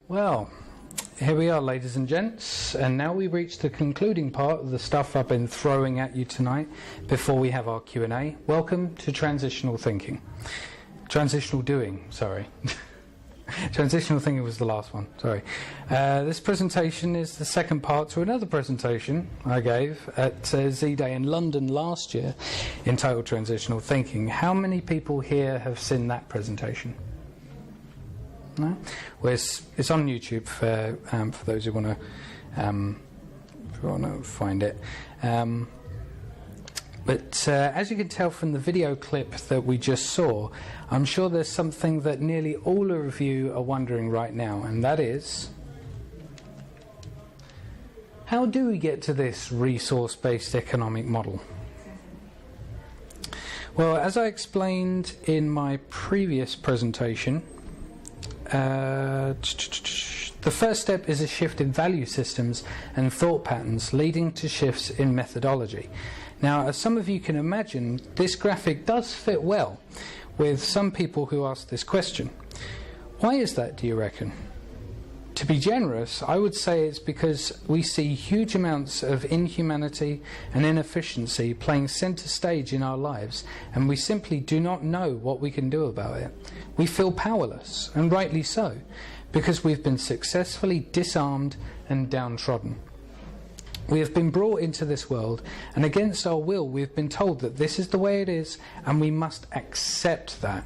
Well, here we are, ladies and gents, and now we reach the concluding part of the stuff I've been throwing at you tonight before we have our Q&A. Welcome to Transitional Thinking. Transitional Doing, sorry. Transitional Thinking was the last one, sorry. This presentation is the second part to another presentation I gave at Z-Day in London last year entitled Transitional Thinking. How many people here have seen that presentation? No? Well, it's on YouTube for those who want to find it. But as you can tell from the video clip that we just saw, I'm sure there's something that nearly all of you are wondering right now, and that is, how do we get to this resource-based economic model? Well, as I explained in my previous presentation, the first step is a shift in value systems and thought patterns, leading to shifts in methodology. Now, as some of you can imagine, this graphic does fit well with some people who ask this question. Why is that, do you reckon? To be generous, I would say it's because we see huge amounts of inhumanity and inefficiency playing centre stage in our lives, and we simply do not know what we can do about it. We feel powerless, and rightly so, because we've been successfully disarmed and downtrodden. We have been brought into this world, and against our will we've been told that this is the way it is, and we must accept that.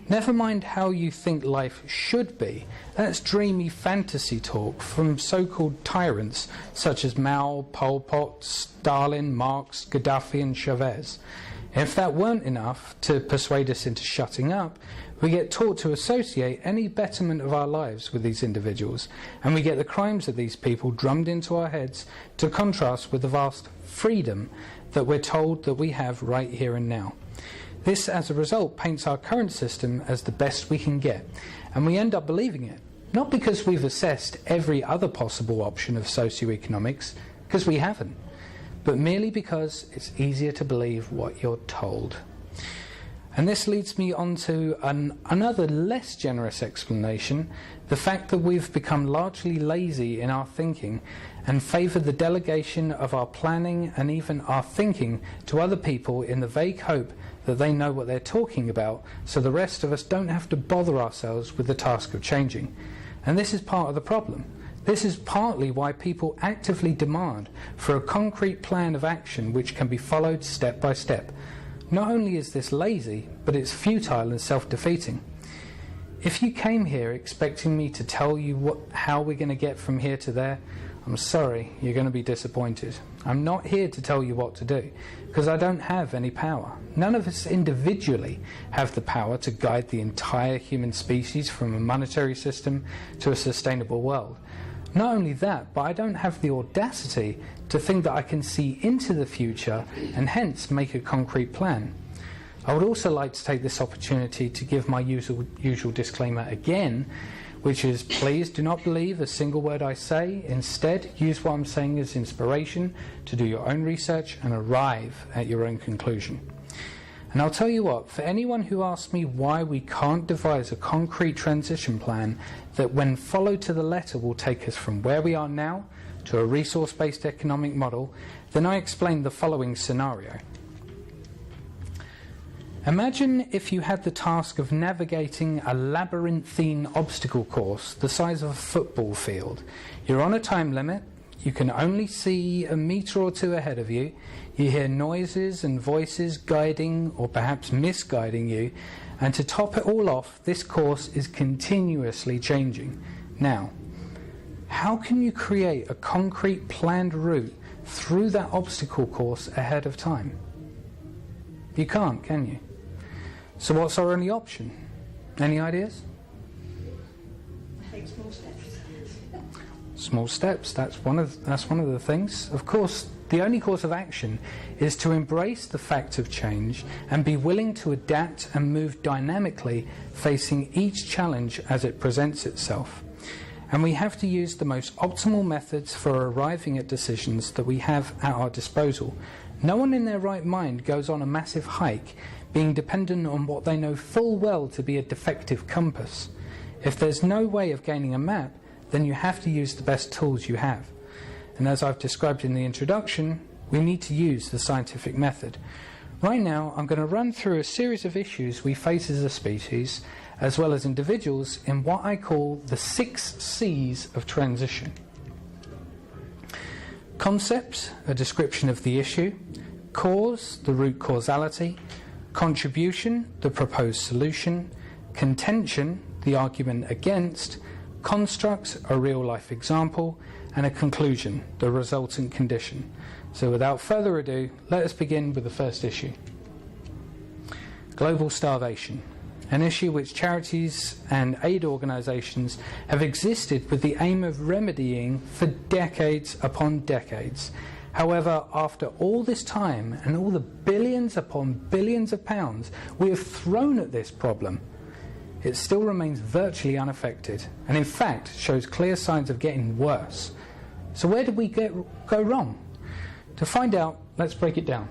Never mind how you think life should be. That's dreamy fantasy talk from so-called tyrants such as Mao, Pol Pot, Stalin, Marx, Gaddafi and Chavez. If that weren't enough to persuade us into shutting up, we get taught to associate any betterment of our lives with these individuals, and we get the crimes of these people drummed into our heads to contrast with the vast freedom that we're told that we have right here and now. This, as a result, paints our current system as the best we can get, and we end up believing it, not because we've assessed every other possible option of socioeconomics, because we haven't, but merely because it's easier to believe what you're told. And this leads me on to another less generous explanation, the fact that we've become largely lazy in our thinking and favour the delegation of our planning and even our thinking to other people in the vague hope that they know what they're talking about, so the rest of us don't have to bother ourselves with the task of changing. And this is part of the problem. This is partly why people actively demand for a concrete plan of action which can be followed step by step. Not only is this lazy, but it's futile and self-defeating. If you came here expecting me to tell you how we're going to get from here to there, I'm sorry, you're going to be disappointed. I'm not here to tell you what to do, because I don't have any power. None of us individually have the power to guide the entire human species from a monetary system to a sustainable world. Not only that, but I don't have the audacity to think that I can see into the future and hence make a concrete plan. I would also like to take this opportunity to give my usual disclaimer again, which is, please do not believe a single word I say. Instead, use what I'm saying as inspiration to do your own research and arrive at your own conclusion. And I'll tell you what, for anyone who asks me why we can't devise a concrete transition plan that when followed to the letter will take us from where we are now to a resource-based economic model, then I explain the following scenario. Imagine if you had the task of navigating a labyrinthine obstacle course the size of a football field. You're on a time limit, you can only see a metre or two ahead of you, you hear noises and voices guiding or perhaps misguiding you, and to top it all off, this course is continuously changing. Now, how can you create a concrete planned route through that obstacle course ahead of time? You can't, can you? So what's our only option? Any ideas? Take small steps. Small steps, that's one of the things. Of course, the only course of action is to embrace the fact of change and be willing to adapt and move dynamically, facing each challenge as it presents itself. And we have to use the most optimal methods for arriving at decisions that we have at our disposal. No one in their right mind goes on a massive hike being dependent on what they know full well to be a defective compass. If there's no way of gaining a map, then you have to use the best tools you have. And as I've described in the introduction, we need to use the scientific method. Right now, I'm going to run through a series of issues we face as a species, as well as individuals, in what I call the 6 C's of transition. Concept, a description of the issue. Cause, the root causality. Contribution, the proposed solution. Contention, the argument against. Construct, a real-life example. And a conclusion, the resultant condition. So without further ado, let us begin with the first issue. Global starvation, an issue which charities and aid organisations have existed with the aim of remedying for decades upon decades. However, after all this time and all the billions upon billions of pounds we have thrown at this problem, it still remains virtually unaffected, and in fact shows clear signs of getting worse. So where did we go wrong? To find out, let's break it down.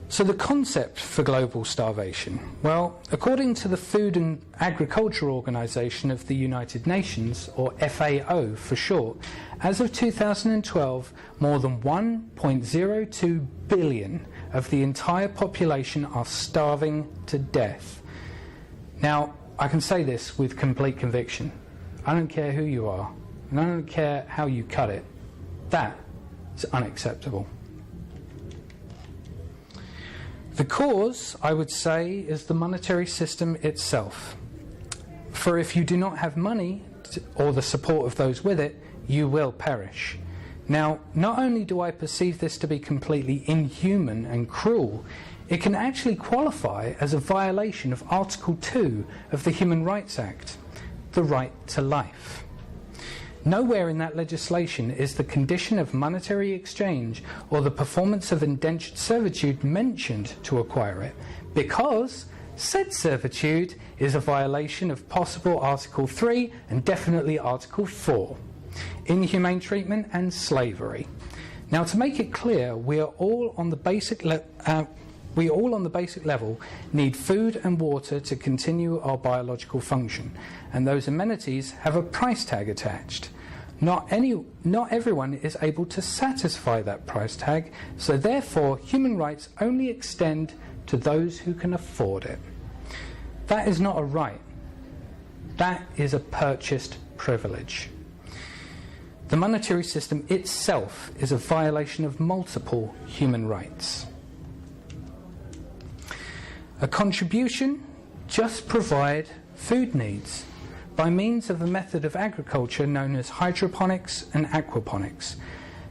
So the concept for global starvation, well, according to the Food and Agriculture Organization of the United Nations, or FAO for short, as of 2012, more than 1.02 billion of the entire population are starving to death. Now, I can say this with complete conviction. I don't care who you are, and I don't care how you cut it. That is unacceptable. The cause, I would say, is the monetary system itself. For if you do not have money or the support of those with it, you will perish. Now, not only do I perceive this to be completely inhuman and cruel, it can actually qualify as a violation of Article 2 of the Human Rights Act, the right to life. Nowhere in that legislation is the condition of monetary exchange or the performance of indentured servitude mentioned to acquire it, because said servitude is a violation of possible Article 3 and definitely Article 4, inhumane treatment and slavery. Now, to make it clear, we all on the basic level need food and water to continue our biological function, and those amenities have a price tag attached. Not everyone is able to satisfy that price tag, so therefore human rights only extend to those who can afford it. That is not a right. That is a purchased privilege. The monetary system itself is a violation of multiple human rights. A contribution, just provide food needs by means of a method of agriculture known as hydroponics and aquaponics,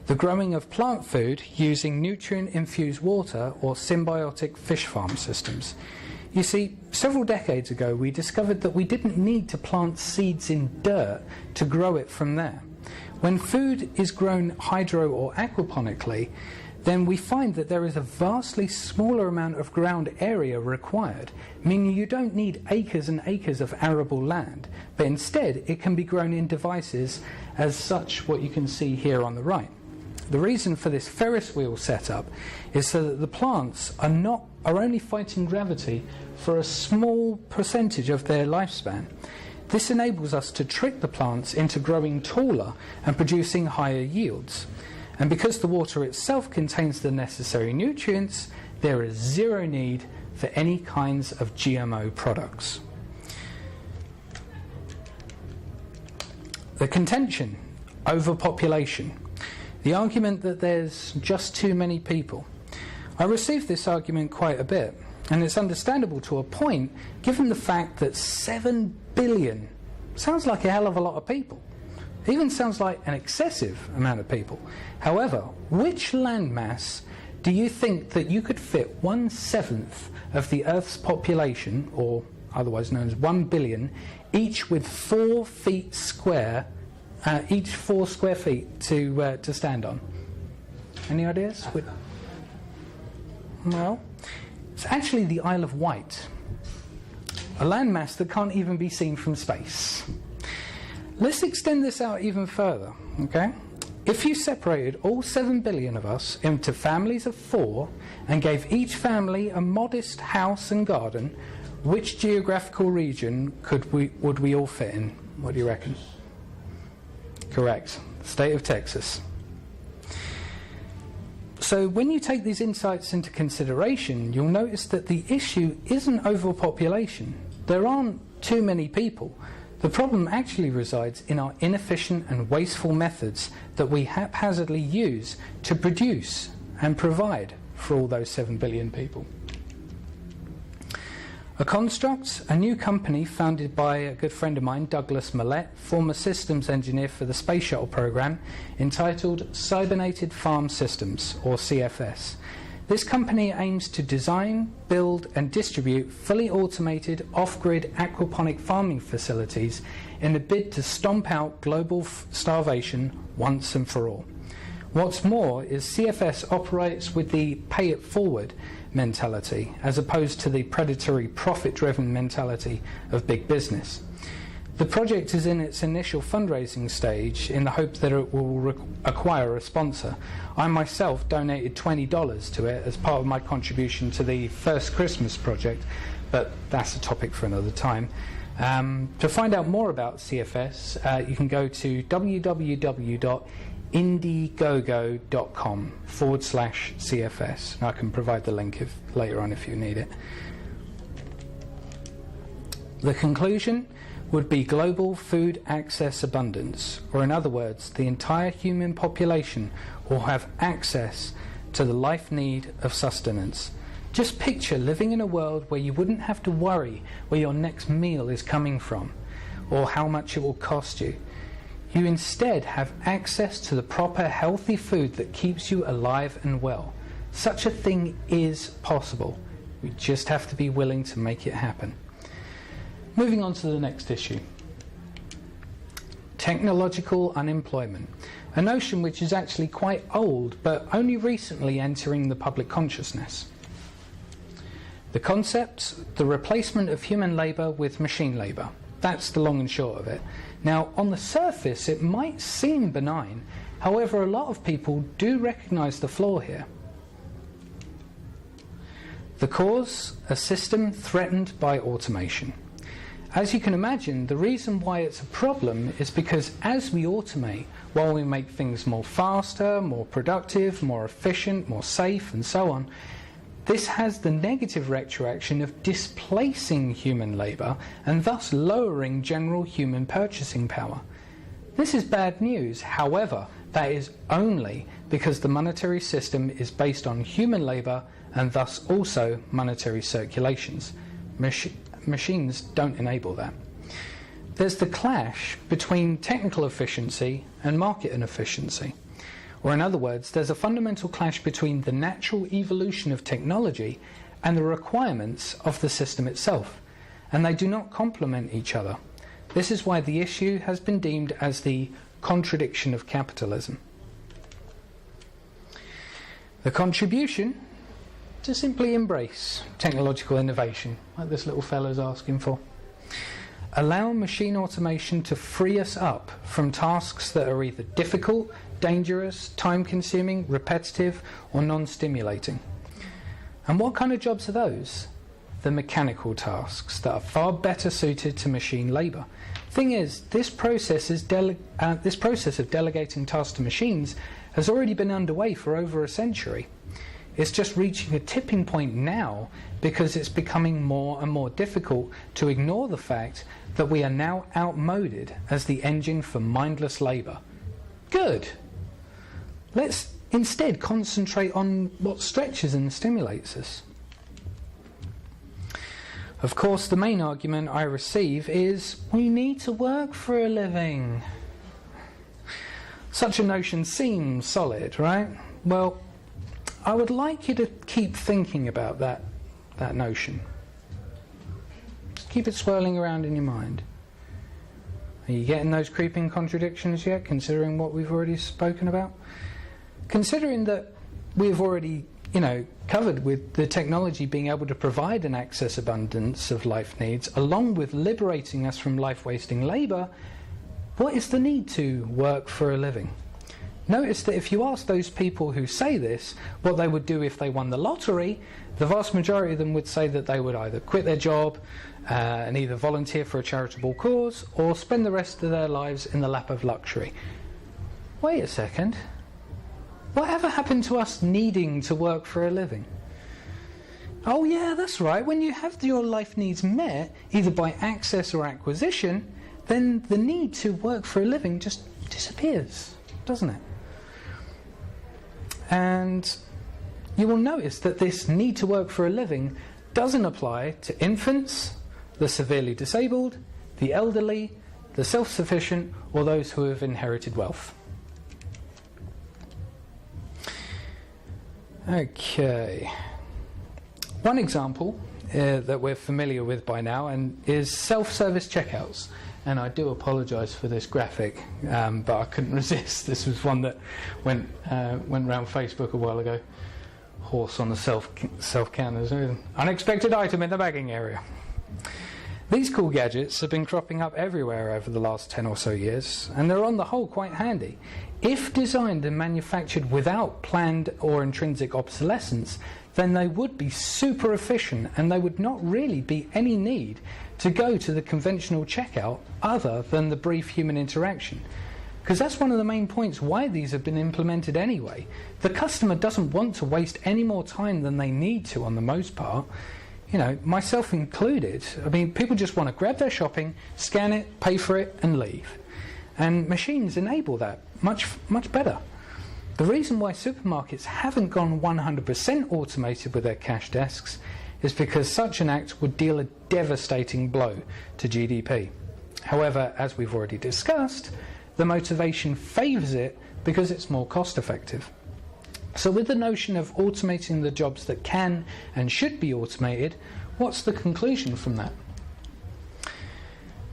the growing of plant food using nutrient-infused water or symbiotic fish farm systems. You see, several decades ago we discovered that we didn't need to plant seeds in dirt to grow it from there. When food is grown hydro or aquaponically, then we find that there is a vastly smaller amount of ground area required, meaning you don't need acres and acres of arable land, but instead it can be grown in devices as such what you can see here on the right. The reason for this Ferris wheel setup is so that the plants are only fighting gravity for a small percentage of their lifespan. This enables us to trick the plants into growing taller and producing higher yields. And because the water itself contains the necessary nutrients, there is zero need for any kinds of GMO products. The contention, overpopulation, the argument that there's just too many people. I received this argument quite a bit, and it's understandable to a point, given the fact that 7 billion sounds like a hell of a lot of people. It even sounds like an excessive amount of people. However, which landmass do you think that you could fit 1/7 of the Earth's population, or otherwise known as 1 billion, each with 4 feet square, each 4 square feet to stand on? Any ideas? Well, it's actually the Isle of Wight, a landmass that can't even be seen from space. Let's extend this out even further, okay? If you separated all 7 billion of us into families of 4 and gave each family a modest house and garden, Which geographical region would we all fit in? What do you reckon? Correct. State of Texas. So when you take these insights into consideration, you'll notice that the issue isn't overpopulation. There aren't too many people. The problem actually resides in our inefficient and wasteful methods that we haphazardly use to produce and provide for all those 7 billion people. A Construct, a new company founded by a good friend of mine, Douglas Millett, former systems engineer for the Space Shuttle program, entitled Cybernated Farm Systems, or CFS. This company aims to design, build and distribute fully automated off-grid aquaponic farming facilities in a bid to stomp out global starvation once and for all. What's more is CFS operates with the pay-it-forward mentality as opposed to the predatory profit-driven mentality of big business. The project is in its initial fundraising stage in the hope that it will acquire a sponsor. I myself donated $20 to it as part of my contribution to the First Christmas project, but that's a topic for another time. To find out more about CFS, you can go to www.indiegogo.com/CFS. And I can provide the link later on if you need it. The conclusion would be global food access abundance, or in other words, the entire human population will have access to the life need of sustenance. Just picture living in a world where you wouldn't have to worry where your next meal is coming from or how much it will cost you. You instead have access to the proper healthy food that keeps you alive and well. Such a thing is possible. We just have to be willing to make it happen. Moving on to the next issue. Technological unemployment. A notion which is actually quite old but only recently entering the public consciousness. The concept, the replacement of human labour with machine labour. That's the long and short of it. Now, on the surface, it might seem benign. However, a lot of people do recognise the flaw here. The cause, a system threatened by automation. As you can imagine, the reason why it's a problem is because as we automate, while we make things more faster, more productive, more efficient, more safe, and so on, this has the negative retroaction of displacing human labour and thus lowering general human purchasing power. This is bad news. However, that is only because the monetary system is based on human labour and thus also monetary circulations. Machines don't enable that. There's the clash between technical efficiency and market inefficiency. Or in other words, there's a fundamental clash between the natural evolution of technology and the requirements of the system itself, and they do not complement each other. This is why the issue has been deemed as the contradiction of capitalism. The contribution to simply embrace technological innovation, like this little fellow's asking for. Allow machine automation to free us up from tasks that are either difficult, dangerous, time-consuming, repetitive, or non-stimulating. And what kind of jobs are those? The mechanical tasks that are far better suited to machine labour. Thing is, this process of delegating tasks to machines has already been underway for over a century. It's just reaching a tipping point now because it's becoming more and more difficult to ignore the fact that we are now outmoded as the engine for mindless labour. Good. Let's instead concentrate on what stretches and stimulates us. Of course, the main argument I receive is we need to work for a living. Such a notion seems solid, right? Well, I would like you to keep thinking about that notion. Just keep it swirling around in your mind. Are you getting those creeping contradictions yet, considering what we've already spoken about? Considering that we've already, covered with the technology being able to provide an excess abundance of life needs, along with liberating us from life-wasting labour, what is the need to work for a living? Notice that if you ask those people who say this what they would do if they won the lottery, the vast majority of them would say that they would either quit their job and either volunteer for a charitable cause or spend the rest of their lives in the lap of luxury. Wait a second. Whatever happened to us needing to work for a living? Oh yeah, that's right. When you have your life needs met, either by access or acquisition, then the need to work for a living just disappears, doesn't it? And you will notice that this need to work for a living doesn't apply to infants, the severely disabled, the elderly, the self-sufficient, or those who have inherited wealth. Okay. One example that we're familiar with by now is self-service checkouts. And I do apologise for this graphic, but I couldn't resist. This was one that went around Facebook a while ago. Horse on the self-counters. Unexpected item in the bagging area. These cool gadgets have been cropping up everywhere over the last 10 or so years, and they're on the whole quite handy. If designed and manufactured without planned or intrinsic obsolescence, then they would be super efficient and there would not really be any need to go to the conventional checkout other than the brief human interaction. Because that's one of the main points why these have been implemented anyway. The customer doesn't want to waste any more time than they need to on the most part. You know, myself included. I mean, people just want to grab their shopping, scan it, pay for it and leave. And machines enable that much better. The reason why supermarkets haven't gone 100% automated with their cash desks is because such an act would deal a devastating blow to GDP. However, as we've already discussed, the motivation favours it because it's more cost effective. So with the notion of automating the jobs that can and should be automated, what's the conclusion from that?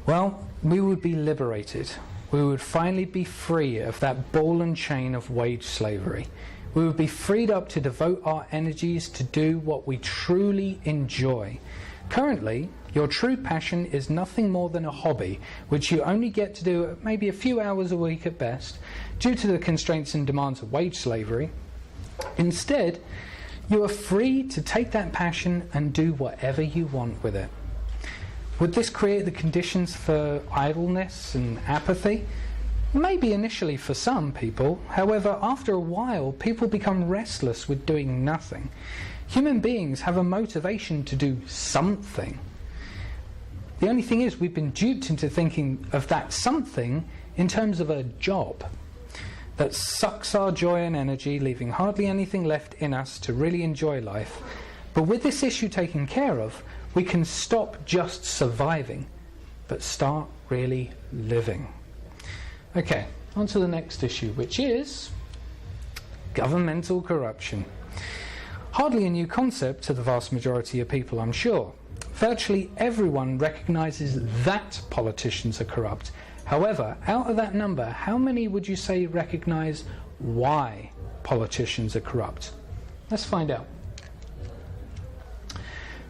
Well, we would be liberated. We would finally be free of that ball and chain of wage slavery. We would be freed up to devote our energies to do what we truly enjoy. Currently, your true passion is nothing more than a hobby, which you only get to do maybe a few hours a week at best, due to the constraints and demands of wage slavery. Instead, you are free to take that passion and do whatever you want with it. Would this create the conditions for idleness and apathy? Maybe initially for some people. However, after a while, people become restless with doing nothing. Human beings have a motivation to do something. The only thing is, we've been duped into thinking of that something in terms of a job that sucks our joy and energy, leaving hardly anything left in us to really enjoy life. But with this issue taken care of, we can stop just surviving, but start really living. Okay, on to the next issue, which is governmental corruption. Hardly a new concept to the vast majority of people, I'm sure. Virtually everyone recognises that politicians are corrupt. However, out of that number, how many would you say recognise why politicians are corrupt? Let's find out.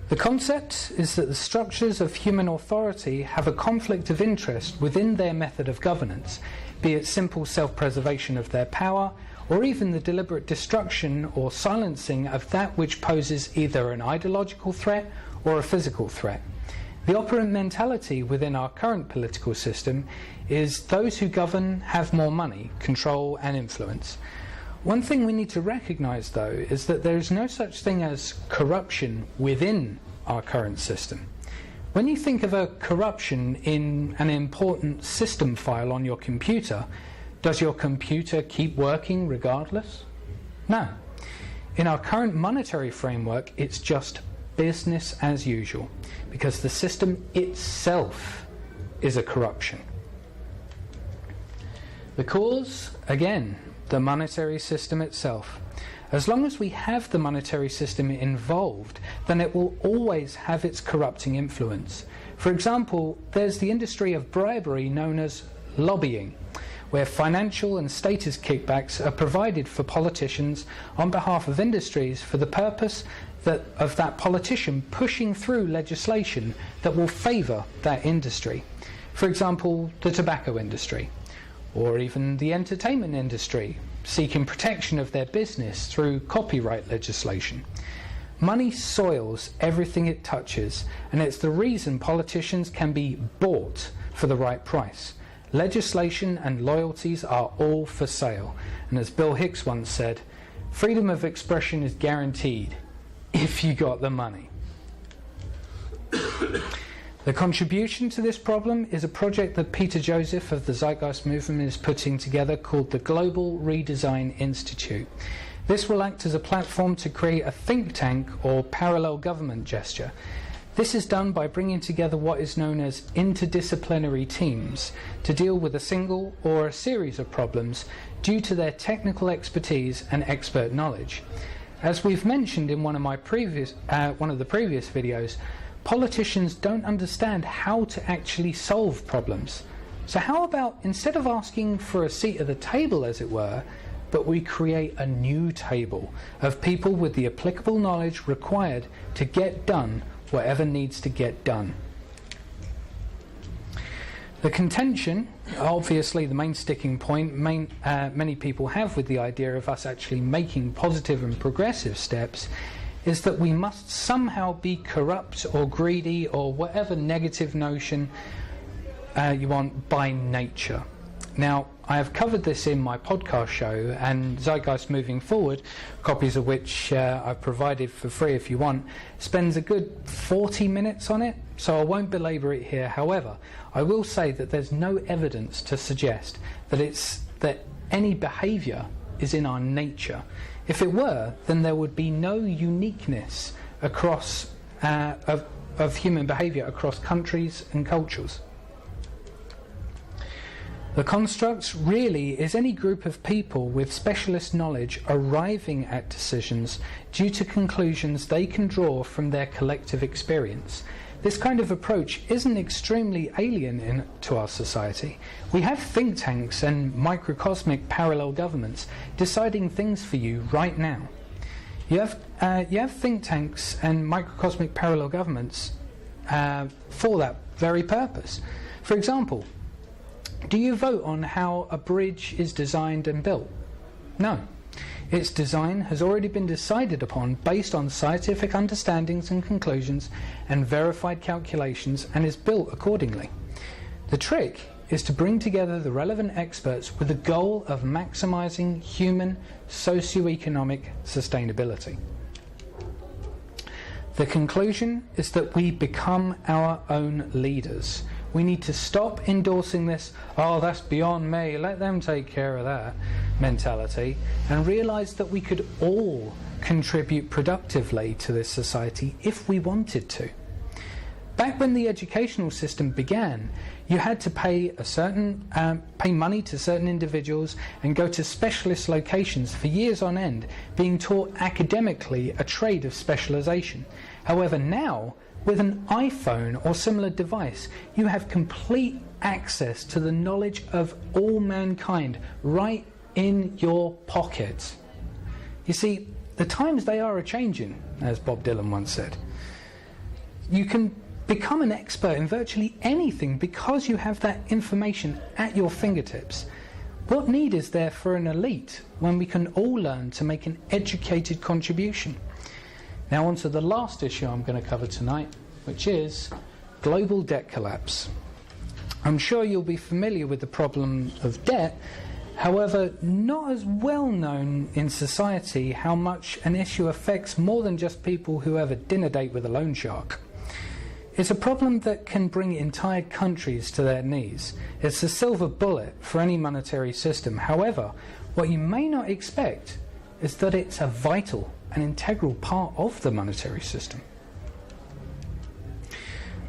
The concept is that the structures of human authority have a conflict of interest within their method of governance, be it simple self-preservation of their power, or even the deliberate destruction or silencing of that which poses either an ideological threat or a physical threat. The operant mentality within our current political system is those who govern have more money, control and influence. One thing we need to recognise, though, is that there is no such thing as corruption within our current system. When you think of a corruption in an important system file on your computer, does your computer keep working regardless? No. In our current monetary framework, it's just business as usual, because the system itself is a corruption. The cause, again, the monetary system itself. As long as we have the monetary system involved, then it will always have its corrupting influence. For example, there's the industry of bribery known as lobbying, where financial and status kickbacks are provided for politicians on behalf of industries for the purpose of that politician pushing through legislation that will favour that industry. For example, the tobacco industry. or even the entertainment industry, seeking protection of their business through copyright legislation. Money soils everything it touches, and it's the reason politicians can be bought for the right price. Legislation and loyalties are all for sale, and as Bill Hicks once said, freedom of expression is guaranteed if you got the money. The contribution to this problem is a project that Peter Joseph of the Zeitgeist Movement is putting together called the Global Redesign Institute. This will act as a platform to create a think tank or parallel government gesture. This is done by bringing together what is known as interdisciplinary teams to deal with a single or a series of problems due to their technical expertise and expert knowledge. As we've mentioned in one of the previous videos, politicians don't understand how to actually solve problems. So how about, instead of asking for a seat at the table, as it were, but we create a new table of people with the applicable knowledge required to get done whatever needs to get done. The contention, obviously the main sticking point many people have with the idea of us actually making positive and progressive steps, is that we must somehow be corrupt or greedy or whatever negative notion you want by nature. Now, I have covered this in my podcast show, and Zeitgeist Moving Forward, copies of which I've provided for free if you want, spends a good 40 minutes on it, so I won't belabor it here. However, I will say that there's no evidence to suggest that any behaviour is in our nature. If it were, then there would be no uniqueness across of human behaviour across countries and cultures. The construct really is any group of people with specialist knowledge arriving at decisions due to conclusions they can draw from their collective experience. This kind of approach isn't extremely alien to our society. We have think tanks and microcosmic parallel governments deciding things for you right now. You have think tanks and microcosmic parallel governments for that very purpose. For example, do you vote on how a bridge is designed and built? No. Its design has already been decided upon based on scientific understandings and conclusions and verified calculations, and is built accordingly. The trick is to bring together the relevant experts with the goal of maximising human socio-economic sustainability. The conclusion is that we become our own leaders. We need to stop endorsing this, oh, that's beyond me, let them take care of that mentality, and realise that we could all contribute productively to this society if we wanted to. Back when the educational system began, you had to pay money to certain individuals and go to specialist locations for years on end, being taught academically a trade of specialisation. However, now, with an iPhone or similar device, you have complete access to the knowledge of all mankind right in your pocket. You see, the times they are a-changing, as Bob Dylan once said. You can become an expert in virtually anything because you have that information at your fingertips. What need is there for an elite when we can all learn to make an educated contribution? Now on to the last issue I'm going to cover tonight, which is global debt collapse. I'm sure you'll be familiar with the problem of debt, however, not as well known in society how much an issue affects more than just people who have a dinner date with a loan shark. It's a problem that can bring entire countries to their knees. It's a silver bullet for any monetary system. However, what you may not expect is that it's a vital and integral part of the monetary system.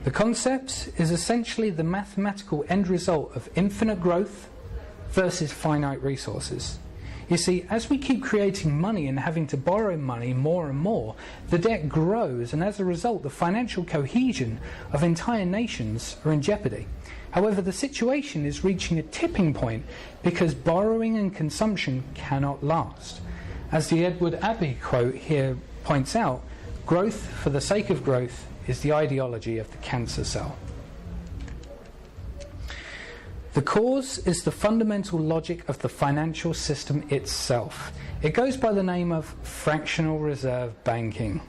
The concept is essentially the mathematical end result of infinite growth versus finite resources. You see, as we keep creating money and having to borrow money more and more, the debt grows, and as a result, the financial cohesion of entire nations are in jeopardy. However, the situation is reaching a tipping point because borrowing and consumption cannot last. As the Edward Abbey quote here points out, growth for the sake of growth is the ideology of the cancer cell. The cause is the fundamental logic of the financial system itself. It goes by the name of fractional reserve banking.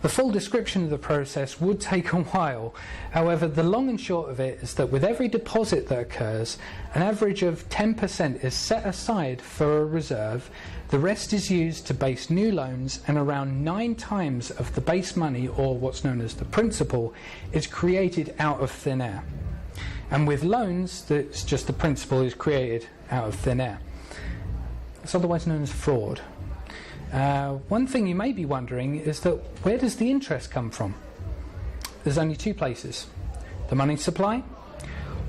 The full description of the process would take a while. However, the long and short of it is that with every deposit that occurs, an average of 10% is set aside for a reserve. The rest is used to base new loans, and around 9 times of the base money, or what's known as the principal, is created out of thin air. And with loans, that's just the principal is created out of thin air. It's otherwise known as fraud. One thing you may be wondering is that where does the interest come from? There's only 2 places: the money supply,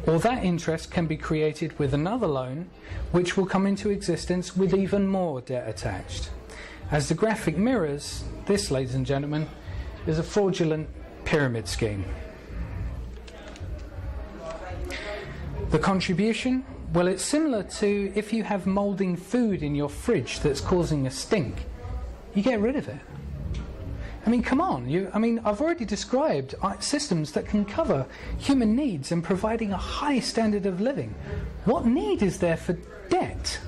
or that interest can be created with another loan which will come into existence with even more debt attached. As the graphic mirrors, this, ladies and gentlemen, is a fraudulent pyramid scheme. The contribution? Well, it's similar to if you have moulding food in your fridge that's causing a stink. You get rid of it. I mean, come on. I've already described systems that can cover human needs and providing a high standard of living. What need is there for debt?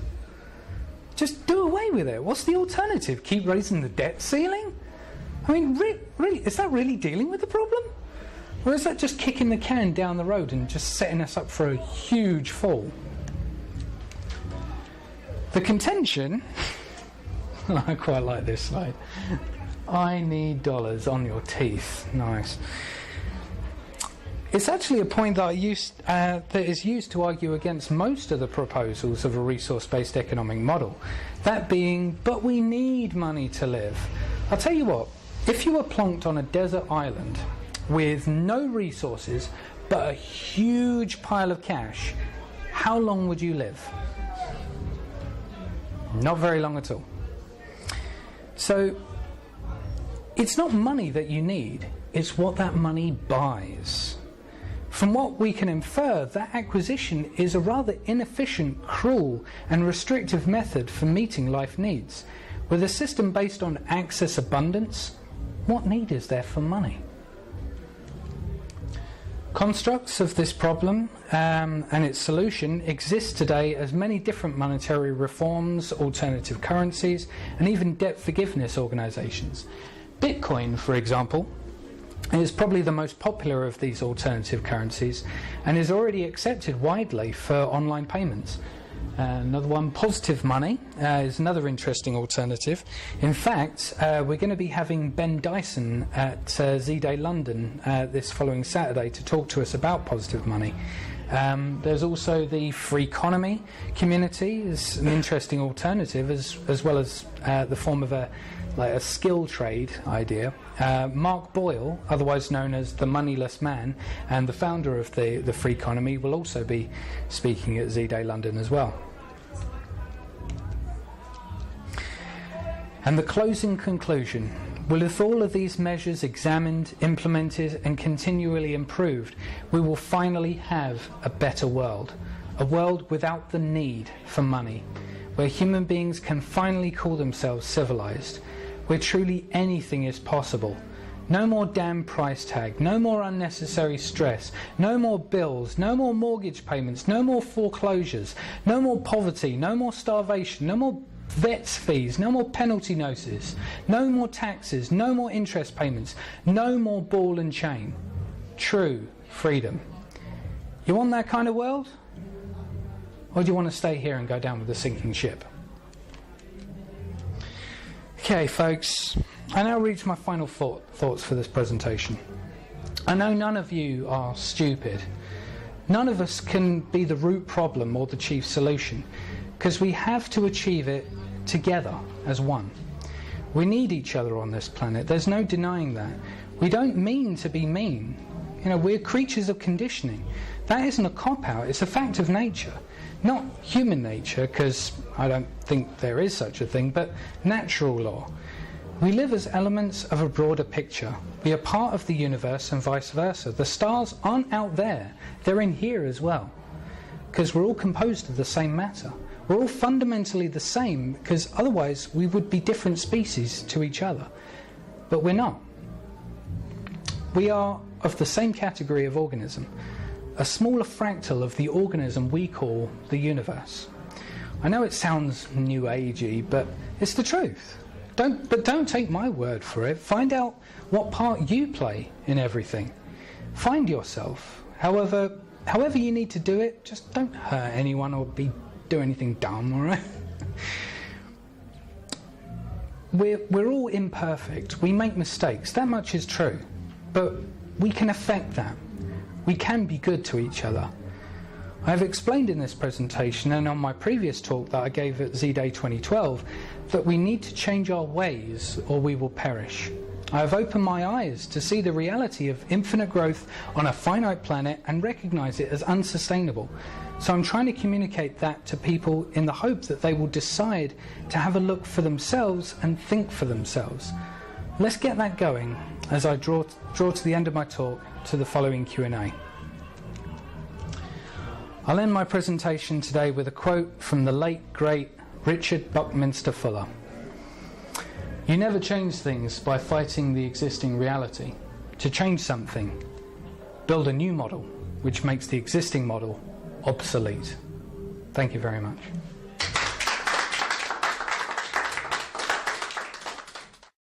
Just do away with it. What's the alternative? Keep raising the debt ceiling? I mean, really, is that really dealing with the problem? Or is that just kicking the can down the road and just setting us up for a huge fall? The contention... I quite like this slide. I need dollars on your teeth. Nice. It's actually a point that is used to argue against most of the proposals of a resource-based economic model. That being, but we need money to live. I'll tell you what, if you were plonked on a desert island with no resources but a huge pile of cash, how long would you live? Not very long at all. So, it's not money that you need, it's what that money buys. From what we can infer, that acquisition is a rather inefficient, cruel and restrictive method for meeting life needs. With a system based on access abundance, what need is there for money? Constructs of this problem and its solution exist today as many different monetary reforms, alternative currencies, and even debt forgiveness organisations. Bitcoin, for example, is probably the most popular of these alternative currencies and is already accepted widely for online payments. Another one, positive money, is another interesting alternative. In fact, we're going to be having Ben Dyson at Z-Day London this following Saturday to talk to us about positive money. There's also the free economy community is an interesting alternative, as well as the form of a skill trade idea. Mark Boyle, otherwise known as the Moneyless Man, and the founder of the free economy, will also be speaking at Z-Day London as well. And the closing conclusion: with all of these measures examined, implemented and continually improved, we will finally have a better world. A world without the need for money, where human beings can finally call themselves civilized, where truly anything is possible. No more damn price tag, no more unnecessary stress, no more bills, no more mortgage payments, no more foreclosures, no more poverty, no more starvation, no more vets fees, no more penalty notices, no more taxes, no more interest payments, no more ball and chain. True freedom. You want that kind of world? Or do you want to stay here and go down with the sinking ship? Okay, folks, I now reach my final thoughts for this presentation. I know none of you are stupid. None of us can be the root problem or the chief solution, because we have to achieve it together as one. We need each other on this planet. There's no denying that. We don't mean to be mean. We're creatures of conditioning. That isn't a cop-out, it's a fact of nature. Not human nature, because I don't think there is such a thing, but natural law. We live as elements of a broader picture. We are part of the universe and vice versa. The stars aren't out there, they're in here as well. Because we're all composed of the same matter. We're all fundamentally the same, because otherwise we would be different species to each other. But we're not. We are of the same category of organism. a smaller fractal of the organism we call the universe. I know it sounds new agey, but it's the truth. Don't take my word for it. Find out what part you play in everything. Find yourself. However you need to do it, just don't hurt anyone or do anything dumb, alright? We're all imperfect. We make mistakes. That much is true. But we can affect that. We can be good to each other. I have explained in this presentation and on my previous talk that I gave at Z-Day 2012 that we need to change our ways or we will perish. I have opened my eyes to see the reality of infinite growth on a finite planet and recognize it as unsustainable. So I'm trying to communicate that to people in the hope that they will decide to have a look for themselves and think for themselves. Let's get that going as I draw to the end of my talk to the following Q&A. I'll end my presentation today with a quote from the late, great Richard Buckminster Fuller. You never change things by fighting the existing reality. To change something, build a new model which makes the existing model obsolete. Thank you very much.